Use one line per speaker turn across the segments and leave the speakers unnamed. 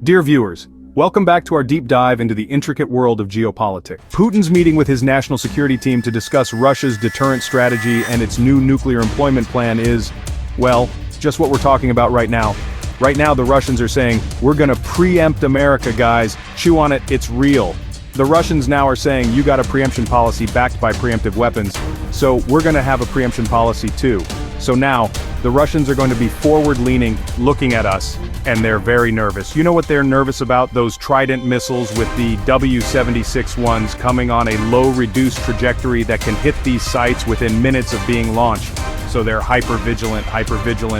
Dear viewers, welcome back to our deep dive into the intricate world of geopolitics. Putin's meeting with his national security team to discuss Russia's deterrent strategy and its new nuclear employment plan is, well, just what we're talking about right now. Right now the Russians are saying, we're gonna preempt America, guys, chew on it, it's real. The Russians now are saying, you got a preemption policy backed by preemptive weapons, so we're gonna have a preemption policy too. So now, the Russians are going to be forward-leaning, looking at us, and they're very nervous. You know what they're nervous about? Those Trident missiles with the W-76 ones coming on a low-reduced trajectory that can hit these sites within minutes of being launched. So they're hyper-vigilant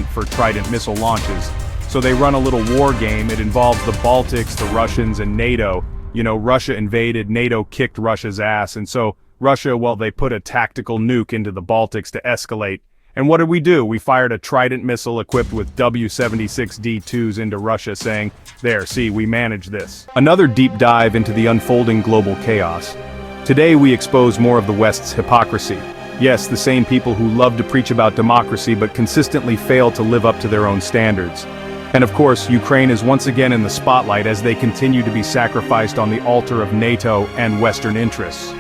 for Trident missile launches. So they run a little war game. It involves the Baltics, the Russians, and NATO. You know, Russia invaded, NATO kicked Russia's ass, and so Russia, well, they put a tactical nuke into the Baltics to escalate. And what did we do? We fired a Trident missile equipped with W-76 D2s into Russia, saying, there, see, we managed this. Another deep dive into the unfolding global chaos. Today we expose more of the West's hypocrisy. Yes, the same people who love to preach about democracy but consistently fail to live up to their own standards. And of course, Ukraine is once again in the spotlight as they continue to be sacrificed on the altar of NATO and Western interests.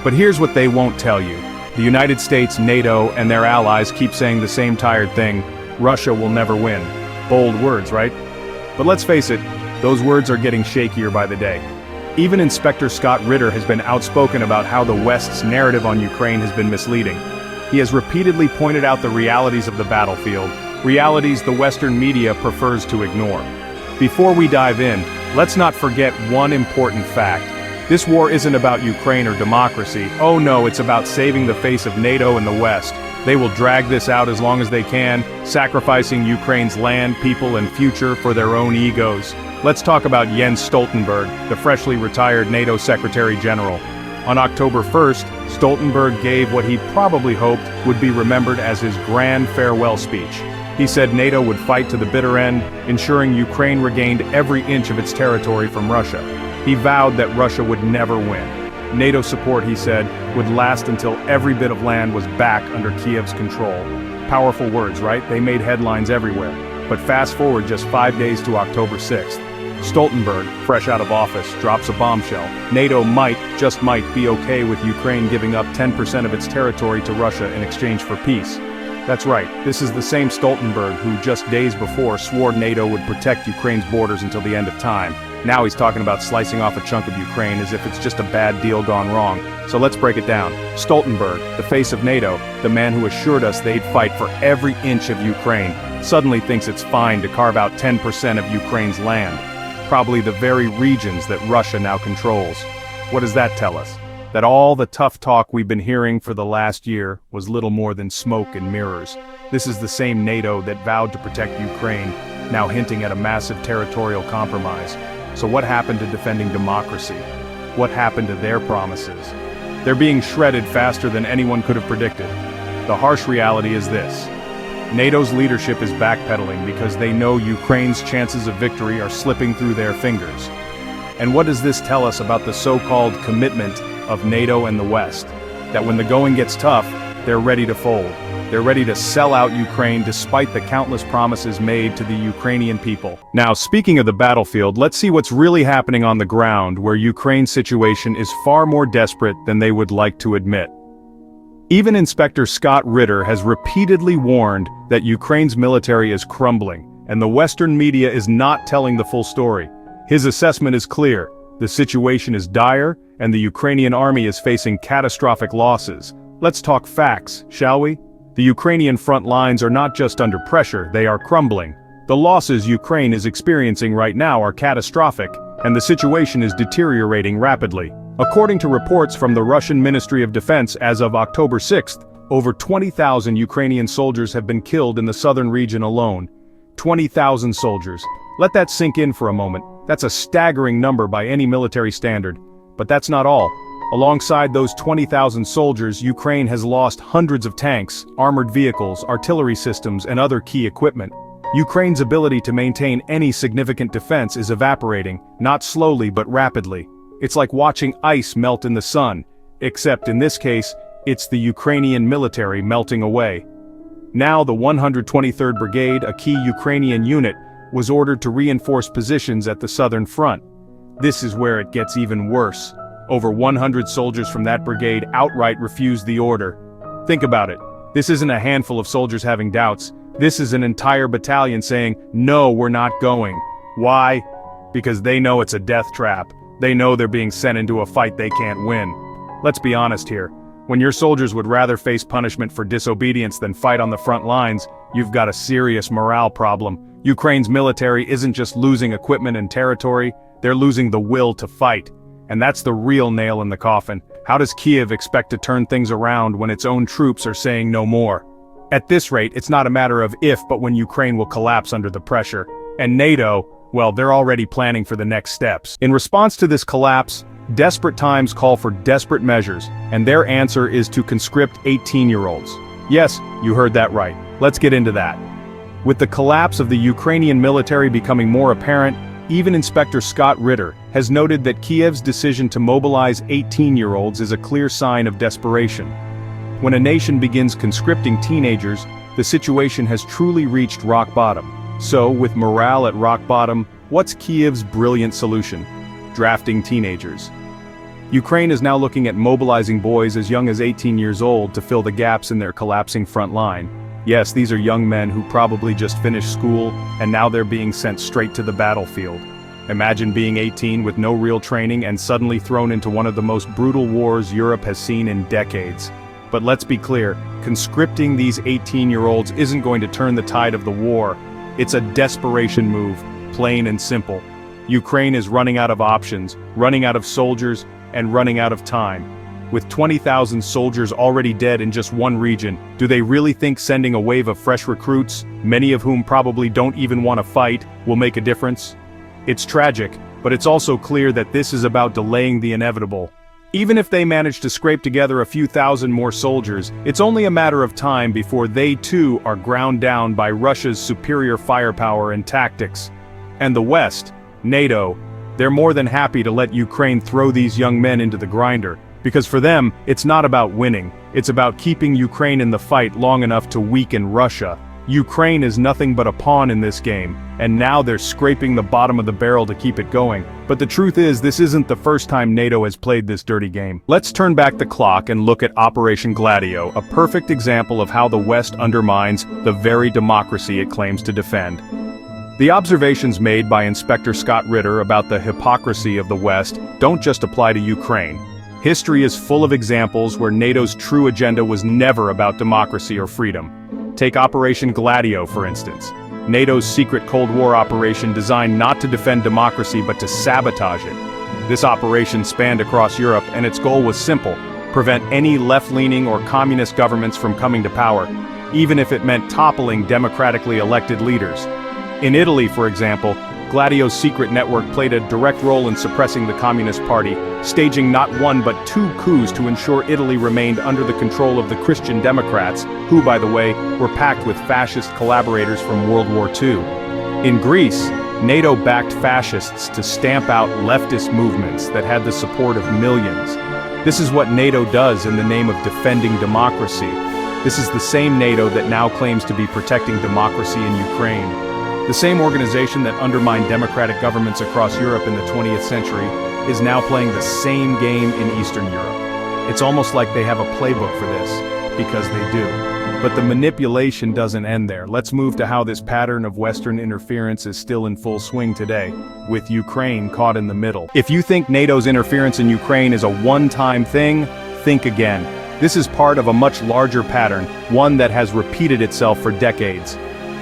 But here's what they won't tell you. The United States, NATO, and their allies keep saying the same tired thing: Russia will never win. Bold words, right? But let's face it, those words are getting shakier by the day. Even Inspector Scott Ritter has been outspoken about how the West's narrative on Ukraine has been misleading. He has repeatedly pointed out the realities of the battlefield, realities the Western media prefers to ignore. Before we dive in, let's not forget one important fact. This war isn't about Ukraine or democracy. Oh no, it's about saving the face of NATO and the West. They will drag this out as long as they can, sacrificing Ukraine's land, people, and future for their own egos. Let's talk about Jens Stoltenberg, the freshly retired NATO Secretary General. On October 1st, Stoltenberg gave what he probably hoped would be remembered as his grand farewell speech. He said NATO would fight to the bitter end, ensuring Ukraine regained every inch of its territory from Russia. He vowed that Russia would never win. NATO support, he said, would last until every bit of land was back under Kiev's control. Powerful words, right? They made headlines everywhere. But fast forward just 5 days to October 6th. Stoltenberg, fresh out of office, drops a bombshell. NATO might, just might, be okay with Ukraine giving up 10% of its territory to Russia in exchange for peace. That's right, this is the same Stoltenberg who just days before swore NATO would protect Ukraine's borders until the end of time. Now he's talking about slicing off a chunk of Ukraine as if it's just a bad deal gone wrong. So let's break it down. Stoltenberg, the face of NATO, the man who assured us they'd fight for every inch of Ukraine, suddenly thinks it's fine to carve out 10% of Ukraine's land. Probably the very regions that Russia now controls. What does that tell us? That all the tough talk we've been hearing for the last year was little more than smoke and mirrors. This is the same NATO that vowed to protect Ukraine, now hinting at a massive territorial compromise. So what happened to defending democracy? What happened to their promises? They're being shredded faster than anyone could have predicted. The harsh reality is this: NATO's leadership is backpedaling because they know Ukraine's chances of victory are slipping through their fingers. And what does this tell us about the so-called commitment of NATO and the West? That when the going gets tough, they're ready to fold. They're ready to sell out Ukraine despite the countless promises made to the Ukrainian people. Now, speaking of the battlefield, let's see what's really happening on the ground, where Ukraine's situation is far more desperate than they would like to admit. Even Inspector Scott Ritter has repeatedly warned that Ukraine's military is crumbling, and the Western media is not telling the full story. His assessment is clear: the situation is dire, and the Ukrainian army is facing catastrophic losses. Let's talk facts, shall we? The Ukrainian front lines are not just under pressure, they are crumbling. The losses Ukraine is experiencing right now are catastrophic, and the situation is deteriorating rapidly. According to reports from the Russian Ministry of Defense as of October 6th, over 20,000 Ukrainian soldiers have been killed in the southern region alone. 20,000 soldiers. Let that sink in for a moment. That's a staggering number by any military standard. But that's not all. Alongside those 20,000 soldiers, Ukraine has lost hundreds of tanks, armored vehicles, artillery systems, and other key equipment. Ukraine's ability to maintain any significant defense is evaporating, not slowly but rapidly. It's like watching ice melt in the sun, except in this case, it's the Ukrainian military melting away. Now the 123rd Brigade, a key Ukrainian unit, was ordered to reinforce positions at the southern front. This is where it gets even worse. Over 100 soldiers from that brigade outright refused the order. Think about it. This isn't a handful of soldiers having doubts. This is an entire battalion saying, "No, we're not going." Why? Because they know it's a death trap. They know they're being sent into a fight they can't win. Let's be honest here. When your soldiers would rather face punishment for disobedience than fight on the front lines, you've got a serious morale problem. Ukraine's military isn't just losing equipment and territory, they're losing the will to fight. And that's the real nail in the coffin. How does Kiev expect to turn things around when its own troops are saying no more? At this rate, it's not a matter of if but when Ukraine will collapse under the pressure. And NATO, well, they're already planning for the next steps. In response to this collapse, desperate times call for desperate measures, and their answer is to conscript 18-year-olds. Yes, you heard that right. Let's get into that. With the collapse of the Ukrainian military becoming more apparent, even Inspector Scott Ritter has noted that Kiev's decision to mobilize 18-year-olds is a clear sign of desperation. When a nation begins conscripting teenagers, the situation has truly reached rock bottom. So, with morale at rock bottom, what's Kiev's brilliant solution? Drafting teenagers. Ukraine is now looking at mobilizing boys as young as 18 years old to fill the gaps in their collapsing front line. Yes, these are young men who probably just finished school, and now they're being sent straight to the battlefield. Imagine being 18 with no real training and suddenly thrown into one of the most brutal wars Europe has seen in decades. But let's be clear, conscripting these 18-year-olds isn't going to turn the tide of the war. It's a desperation move, plain and simple. Ukraine is running out of options, running out of soldiers, and running out of time. With 20,000 soldiers already dead in just one region, do they really think sending a wave of fresh recruits, many of whom probably don't even want to fight, will make a difference? It's tragic, but it's also clear that this is about delaying the inevitable. Even if they manage to scrape together a few thousand more soldiers, it's only a matter of time before they too are ground down by Russia's superior firepower and tactics. And the West, NATO, they're more than happy to let Ukraine throw these young men into the grinder, because for them, it's not about winning, it's about keeping Ukraine in the fight long enough to weaken Russia. Ukraine is nothing but a pawn in this game, and now they're scraping the bottom of the barrel to keep it going. But the truth is, this isn't the first time NATO has played this dirty game. Let's turn back the clock and look at Operation Gladio, a perfect example of how the West undermines the very democracy it claims to defend. The observations made by Inspector Scott Ritter about the hypocrisy of the West don't just apply to Ukraine. History is full of examples where NATO's true agenda was never about democracy or freedom. Take Operation Gladio, for instance. NATO's secret Cold War operation designed not to defend democracy but to sabotage it. This operation spanned across Europe, and its goal was simple: prevent any left-leaning or communist governments from coming to power, even if it meant toppling democratically elected leaders. In Italy, for example, Gladio's secret network played a direct role in suppressing the Communist Party, staging not one but two coups to ensure Italy remained under the control of the Christian Democrats, who, by the way, were packed with fascist collaborators from World War II. In Greece, NATO backed fascists to stamp out leftist movements that had the support of millions. This is what NATO does in the name of defending democracy. This is the same NATO that now claims to be protecting democracy in Ukraine. The same organization that undermined democratic governments across Europe in the 20th century is now playing the same game in Eastern Europe. It's almost like they have a playbook for this, because they do. But the manipulation doesn't end there. Let's move to how this pattern of Western interference is still in full swing today, with Ukraine caught in the middle. If you think NATO's interference in Ukraine is a one-time thing, think again. This is part of a much larger pattern, one that has repeated itself for decades.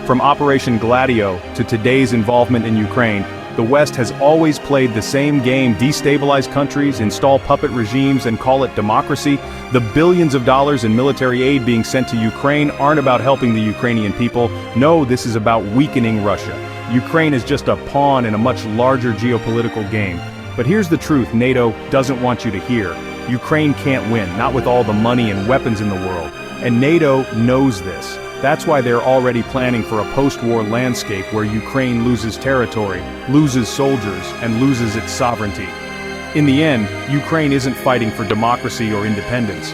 From Operation Gladio to today's involvement in Ukraine, the West has always played the same game: destabilize countries, install puppet regimes, and call it democracy. The billions of dollars in military aid being sent to Ukraine aren't about helping the Ukrainian people. No, this is about weakening Russia. Ukraine is just a pawn in a much larger geopolitical game. But here's the truth NATO doesn't want you to hear. Ukraine can't win, not with all the money and weapons in the world. And NATO knows this. That's why they're already planning for a post-war landscape where Ukraine loses territory, loses soldiers, and loses its sovereignty. In the end, Ukraine isn't fighting for democracy or independence.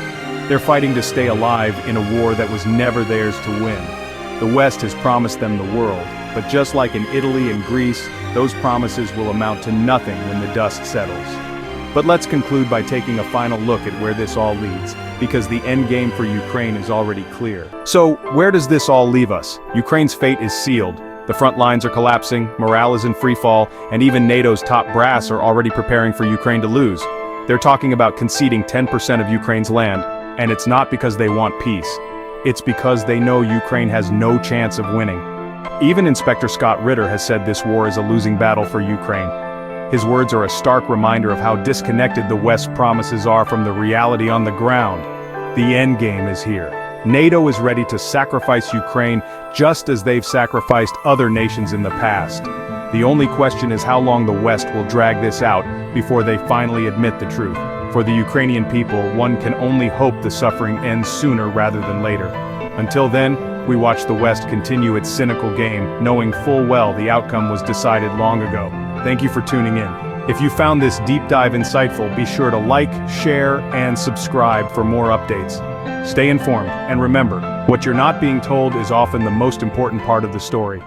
They're fighting to stay alive in a war that was never theirs to win. The West has promised them the world, But just like in Italy and Greece, those promises will amount to nothing when the dust settles. But let's conclude by taking a final look at where this all leads, because the end game for Ukraine is already clear. So, where does this all leave us? Ukraine's fate is sealed. The front lines are collapsing, morale is in freefall, and even NATO's top brass are already preparing for Ukraine to lose. They're talking about conceding 10% of Ukraine's land, and it's not because they want peace. It's because they know Ukraine has no chance of winning. Even Inspector Scott Ritter has said this war is a losing battle for Ukraine. His words are a stark reminder of how disconnected the West's promises are from the reality on the ground. The end game is here. NATO is ready to sacrifice Ukraine just as they've sacrificed other nations in the past. The only question is how long the West will drag this out before they finally admit the truth. For the Ukrainian people, one can only hope the suffering ends sooner rather than later. Until then, we watch the West continue its cynical game, knowing full well the outcome was decided long ago. Thank you for tuning in. If you found this deep dive insightful, be sure to like, share, and subscribe for more updates. Stay informed, and remember, what you're not being told is often the most important part of the story.